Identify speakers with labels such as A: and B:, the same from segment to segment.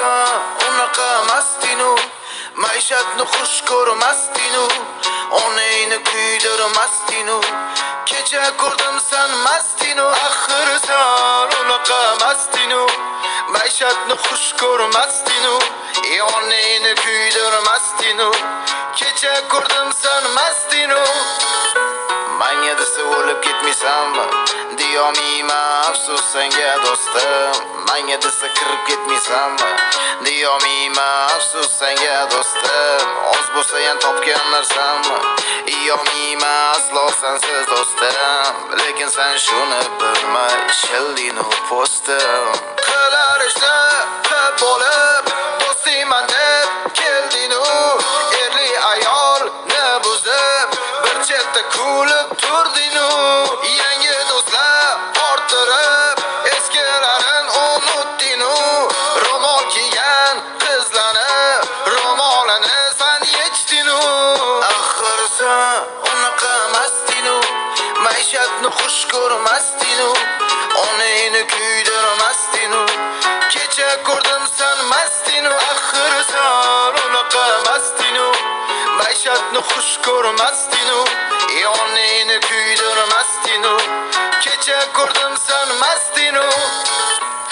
A: Aqirsan unaqa mastinu maishatni xush ko'rmasdinu onangni kuydirmasdinu kecha ko'rdim san mastinu Aqirsan unaqa mastinu maishatni xush ko'rmasdinu onangni kuydirmasdinu kecha ko'rdim san mastinu Manga desa o'lib ketmaysanmi Diyolmayman afsus senga do'stim Manga desa kirib ketmaysanmi Diyolmayman afsus senga do'stim Oz bo'lsa ham topgan narsammi Diyolmayman aslo sensiz do'stim Lekin sen shuni bilmay shilding postim Qilar ishni ko'p bo'lib do'stingman deb kelding erli ayolni buzib bir chetda kulib turding yangi do'stlar orttirib eskilarin unutding ro'mol kiygan qizlarni ro'molini san yechding Aqirsan unaqa mastinu maishatni xush ko'rmasding onangni kuydirmasding kecha ko'rdim san mastinu Aqirsan unaqa mastinu maishatni xush ko'rmasding onangni kuydirmasding kecha ko'rdim san mastinu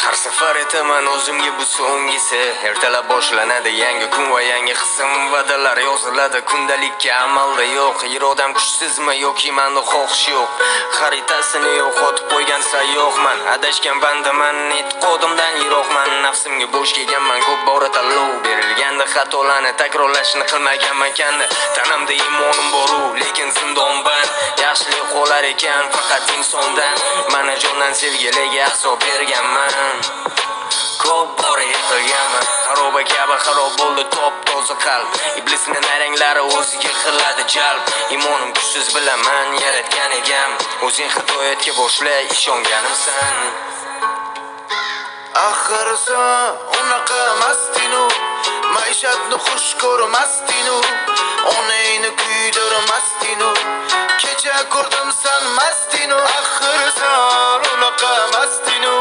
B: Har safar aytaman o'zimga bu so'nggisi Ertalab boshlanadi yangi kun va yangi qism Va'dalar yoziladi kundalikka amalda yo'q Irodam kuchsizmi yoki menda xohish yo'q Xaritasini yo'qotib qo'ygan sayyohman Adashgan bandaman e'tiqodimdan yiroqman Nafsimga bo'sh kelganman ko'p bora tanlov berilganda Xatolarni takrorlashni qilmaganman kanda Tanamda imonim boru lekin zindonban Yaxshilik qolar ekan faqat insondan Mana jondan sevgilarga azob berganman Ko'p bora yiqilganman Xaroba kabi xarob bo'ldi top-toza qalb Iblisning naranglari o'ziga qiladi jalb Imonim kuchsiz bilaman yaratgan egam O'zing hidoyatga boshla ishonganimsan
A: Aqirsan unaqa mastinu maishatni xush ko'rmasding onangni kuydirmasding kecha ko'rdim san mastinu Aqirsan unaqa mastinu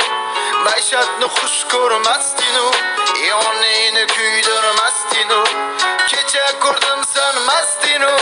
A: maishatni xush ko'rmasding onangni kuydirmasding kecha ko'rdim san mastinu